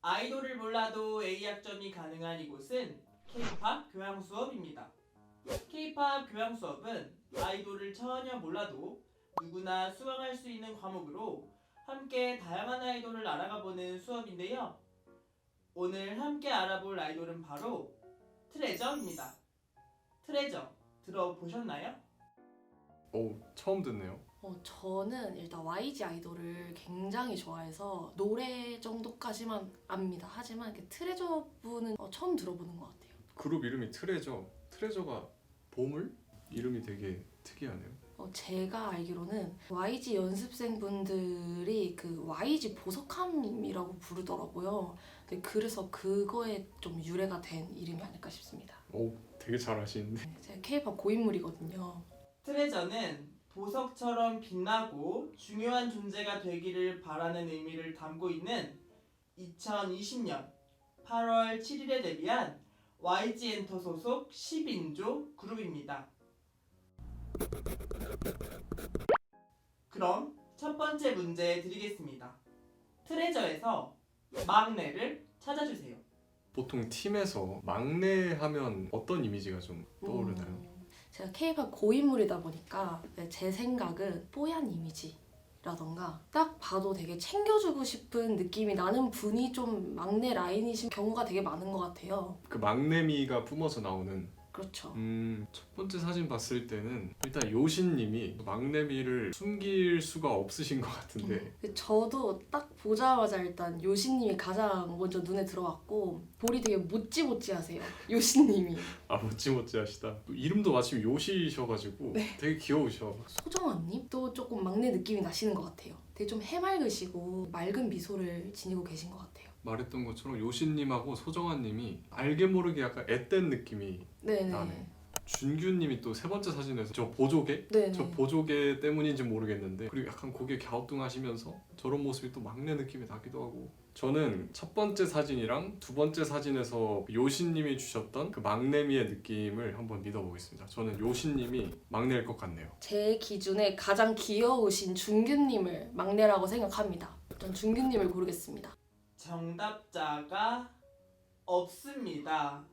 아이돌을 몰라도 A학점이 가능한 이곳은 K-팝 교양 수업입니다. K-팝 교양 수업은 아이돌을 전혀 몰라도 누구나 수강할 수 있는 과목으로 함께 다양한 아이돌을 알아가보는 수업인데요. 오늘 함께 알아볼 아이돌은 바로 트레저입니다. 트레저 들어보셨나요? 처음 듣네요. 저는 일단 YG 아이돌을 굉장히 좋아해서 노래 정도까지만 압니다. 하지만 이렇게 트레저 분은 처음 들어보는 것 같아요. 그룹 이름이 트레저. 트레저가 보물? 이름이 되게 특이하네요. 제가 알기로는 YG 연습생분들이 그 YG 보석함이라고 부르더라고요. 그래서 그거에 좀 유래가 된 이름이 아닐까 싶습니다. 되게 잘 아시는데. 제가 K-팝 고인물이거든요. 트레저는 보석처럼 빛나고 중요한 존재가 되기를 바라는 의미를 담고 있는 2020년 8월 7일에 데뷔한 YG 엔터 소속 10인조 그룹입니다. 그럼 첫 번째 문제 드리겠습니다. 트레저에서 막내를 찾아주세요. 보통 팀에서 막내 하면 어떤 이미지가 좀 떠오르나요? 제가 K-팝 고인물이다 보니까 제 생각은 뽀얀 이미지라던가 딱 봐도 되게 챙겨주고 싶은 느낌이 나는 분이 좀 막내 라인이신 경우가 되게 많은 것 같아요. 그 막내미가 뿜어서 나오는. 그렇죠. 첫 번째 사진 봤을 때는 일단 요신님이 막내미를 숨길 수가 없으신 것 같은데. 저도 딱 보자마자 일단 요시님이 가장 먼저 눈에 들어왔고 볼이 되게 모찌모찌하세요. 요시님이. 모찌모찌 하시다. 이름도 마침 요시셔가지고 되게 귀여우셔. 소정아님도 조금 막내 느낌이 나시는 것 같아요. 되게 좀 해맑으시고 맑은 미소를 지니고 계신 것 같아요. 말했던 것처럼 요신님하고 소정아님이 알게 모르게 약간 앳된 느낌이 네네. 나네. 준규님이 또 세 번째 사진에서 저 보조개? 네네. 저 보조개 때문인지 모르겠는데 그리고 약간 고개 갸우뚱하시면서 저런 모습이 또 막내 느낌이 나기도 하고. 저는 첫 번째 사진이랑 두 번째 사진에서 요신님이 주셨던 그 막내미의 느낌을 한번 믿어보겠습니다. 저는 요신님이 막내일 것 같네요. 제 기준에 가장 귀여우신 준규님을 막내라고 생각합니다. 전 준규님을 고르겠습니다. 정답자가 없습니다.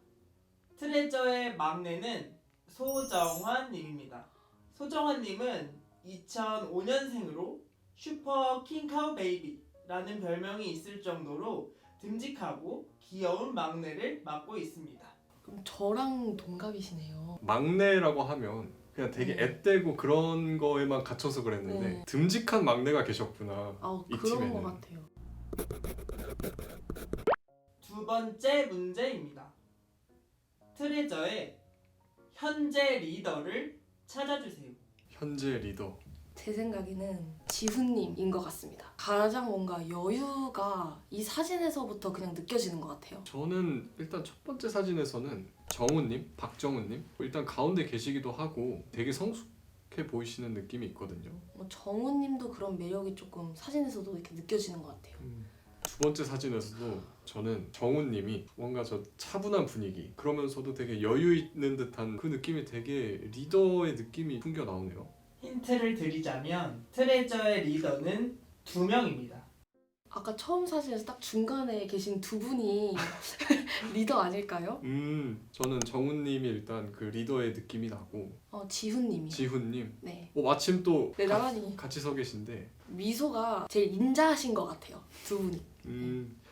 트레저의 막내는 소정환님입니다. 소정환님은 2005년생으로 슈퍼 킹카우 베이비라는 별명이 있을 정도로 듬직하고 귀여운 막내를 맡고 있습니다. 그럼 저랑 동갑이시네요. 막내라고 하면 그냥 되게 앳되고 그런 거에만 갇혀서 그랬는데 듬직한 막내가 계셨구나. 이 그런 팀에는. 것 같아요. 두 번째 문제입니다. 트레저의 현재 리더를 찾아주세요. 현재 리더. 제 생각에는 지훈님인 것 같습니다. 가장 뭔가 여유가 이 사진에서부터 그냥 느껴지는 것 같아요. 저는 일단 첫 번째 사진에서는 정우님, 박정우님 일단 가운데 계시기도 하고 되게 성숙해 보이시는 느낌이 있거든요. 정우님도 그런 매력이 조금 사진에서도 이렇게 느껴지는 것 같아요. 두 번째 사진에서도 저는 정우님이 뭔가 저 차분한 분위기 그러면서도 되게 여유 있는 듯한 그 느낌이 되게 리더의 느낌이 풍겨 나오네요. 힌트를 드리자면 트레저의 리더는 2명입니다. 아까 처음 사진에서 딱 중간에 계신 두 분이 리더 아닐까요? 저는 정우님이 일단 그 리더의 느낌이 나고 지훈님이요. 지훈님 네. 마침 또 네, 나란히 같이 서 계신데 미소가 제일 인자하신 것 같아요. 두 분이.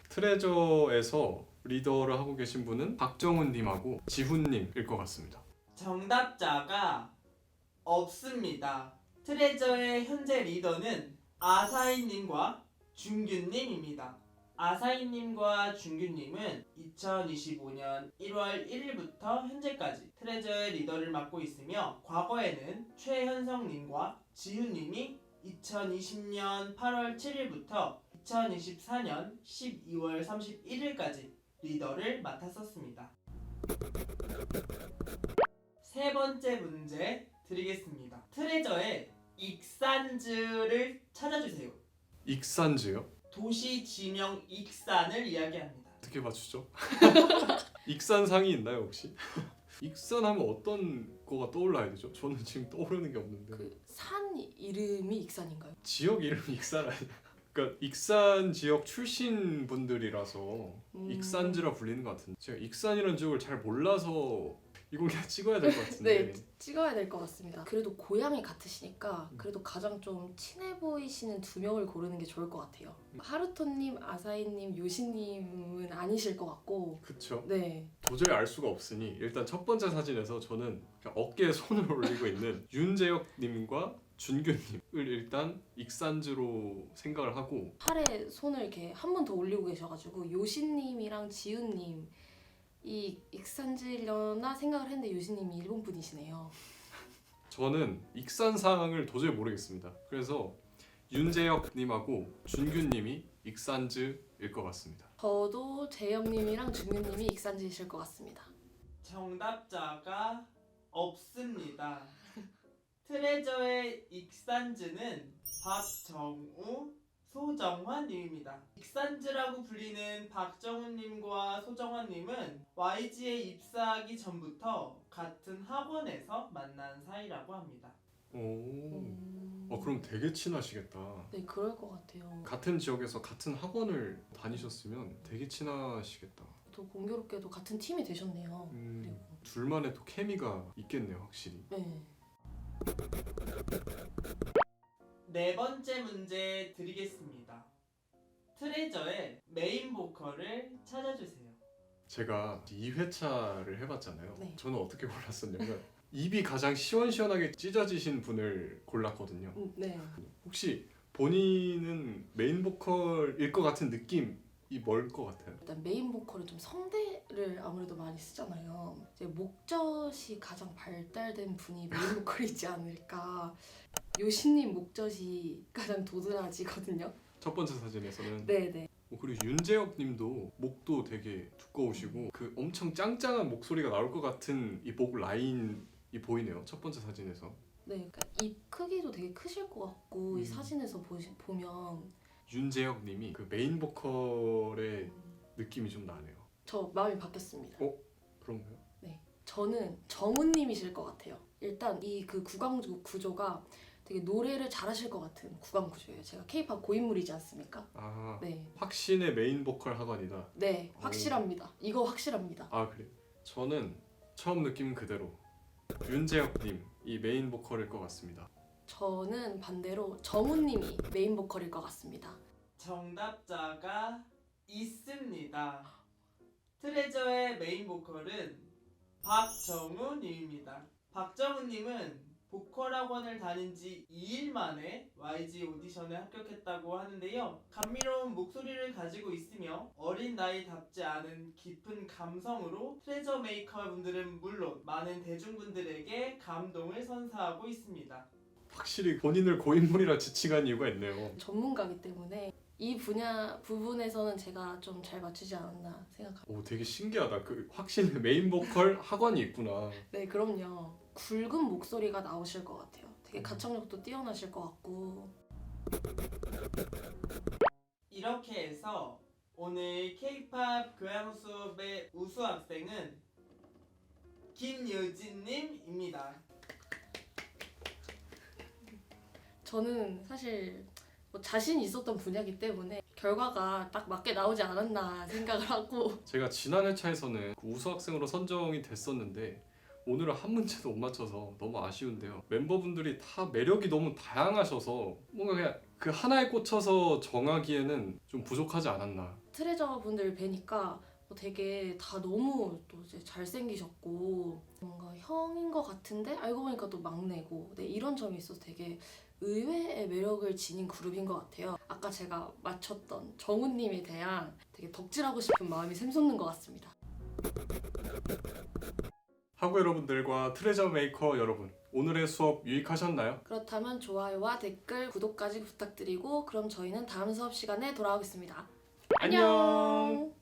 트레저에서 리더를 하고 계신 분은 박정훈님하고 지훈님일 것 같습니다. 정답자가 없습니다. 트레저의 현재 리더는 아사히님과 준규님입니다. 아사히님과 준규님은 2025년 1월 1일부터 현재까지 트레저의 리더를 맡고 있으며 과거에는 최현성님과 지훈님이 2020년 8월 7일부터 2024년 12월 31일까지 리더를 맡았었습니다. 세 번째 문제 드리겠습니다. 트레저의 익산즈를 찾아주세요. 익산즈요? 도시 지명 익산을 이야기합니다. 어떻게 맞추죠? 익산상이 있나요 혹시? 익산하면 어떤 거가 떠올라야 되죠? 저는 지금 떠오르는 게 없는데. 그 산 이름이 익산인가요? 지역 이름이 익산 아니에요? 그러니까 익산 지역 출신 분들이라서 음. 익산지라 불리는 것 같은데 제가 익산이라는 지역을 잘 몰라서 이건 그냥 찍어야 될 것 같은데. 네, 찍어야 될 것 같습니다. 그래도 고향이 같으시니까 그래도 가장 좀 친해 보이시는 두 명을 고르는 게 좋을 것 같아요. 하루토님, 아사히님, 요시님은 아니실 것 같고. 그쵸. 네, 도저히 알 수가 없으니 일단 첫 번째 사진에서 저는 그냥 어깨에 손을 올리고 있는 윤재혁님과 준규님을 일단 익산지로 생각을 하고, 팔에 손을 이렇게 한 번 더 올리고 계셔가지고 요시님이랑 지훈님 이 익산지려나 생각을 했는데 요시님이 일본 분이시네요. 저는 익산 상황을 도저히 모르겠습니다. 그래서 윤재혁님하고 준규님이 익산즈일 것 같습니다. 저도 재영님이랑 준규님이 익산지이실 것 같습니다. 정답자가 없습니다. 트레저의 익산즈는 박정우, 소정환님입니다. 익산즈라고 불리는 박정우님과 소정환님은 YG에 입사하기 전부터 같은 학원에서 만난 사이라고 합니다. 그럼 되게 친하시겠다. 네, 그럴 것 같아요. 같은 지역에서 같은 학원을 다니셨으면 되게 친하시겠다. 또 공교롭게도 같은 팀이 되셨네요. 그리고 둘만의 또 케미가 있겠네요, 확실히. 네. 네 번째 문제 드리겠습니다. 트레저의 메인 보컬을 찾아주세요. 제가 2회차를 해봤잖아요. 네. 저는 어떻게 골랐었냐면 입이 가장 시원시원하게 찢어지신 분을 골랐거든요. 네. 혹시 본인은 메인 보컬일 것 같은 느낌이 뭘 것 같아요? 일단 메인 보컬은 좀 성대를 아무래도 많이 쓰잖아요. 이제 목젖이 가장 발달된 분이 메인 보컬이지 않을까. 요시님 목젖이 가장 도드라지거든요. 첫 번째 사진에서는. 네네. 그리고 윤재혁님도 목도 되게 두꺼우시고 그 엄청 짱짱한 목소리가 나올 것 같은 이 목 라인이 보이네요. 첫 번째 사진에서. 네, 그러니까 입 크기도 되게 크실 것 같고 이 사진에서 보면 윤재혁님이 그 메인 보컬의 느낌이 좀 나네요. 저 마음이 바뀌었습니다. 그런가요? 저는 정우님이실 것 같아요. 일단 이 그 구강 구조가 되게 노래를 잘하실 것 같은 구강 구조예요. 제가 K-pop 고인물이지 않습니까? 네, 확신의 메인 보컬 학원이다. 네, 확실합니다. 이거 확실합니다. 그래요? 저는 처음 느낌 그대로 윤재혁님 이 메인 보컬일 것 같습니다. 저는 반대로 정우님이 메인 보컬일 것 같습니다. 정답자가 있습니다. 트레저의 메인 보컬은 박정우님입니다. 박정우님은 보컬 학원을 다닌 지 2일 만에 YG 오디션에 합격했다고 하는데요. 감미로운 목소리를 가지고 있으며 어린 나이답지 않은 깊은 감성으로 트레저 메이커 분들은 물론 많은 대중분들에게 감동을 선사하고 있습니다. 확실히 본인을 고인물이라 지칭한 이유가 있네요. 전문가이기 때문에 이 부분에서는 제가 좀 잘 맞추지 않았나 생각합니다. 되게 신기하다. 그 확신의 메인 보컬 학원이 있구나. 네, 그럼요. 굵은 목소리가 나오실 것 같아요. 되게 가창력도 뛰어나실 것 같고. 이렇게 해서 오늘 K-pop 교양 수업의 우수 학생은 김유진님입니다. 저는 사실 뭐 자신 있었던 분야이기 때문에 결과가 딱 맞게 나오지 않았나 생각을 하고. 제가 지난 회차에서는 그 우수 학생으로 선정이 됐었는데 오늘은 한 문제도 못 맞춰서 너무 아쉬운데요. 멤버분들이 다 매력이 너무 다양하셔서 뭔가 그냥 그 하나에 꽂혀서 정하기에는 좀 부족하지 않았나. 트레저 분들 뵈니까 되게 다 너무 또 이제 잘생기셨고 뭔가 형인 것 같은데 알고 보니까 또 막내고, 네, 이런 점이 있어서 되게 의외의 매력을 지닌 그룹인 것 같아요. 아까 제가 맞췄던 정우님에 대한 되게 덕질하고 싶은 마음이 샘솟는 것 같습니다. 학우 여러분들과 트레저 메이커 여러분, 오늘의 수업 유익하셨나요? 그렇다면 좋아요와 댓글, 구독까지 부탁드리고 그럼 저희는 다음 수업 시간에 돌아오겠습니다. 안녕. 안녕.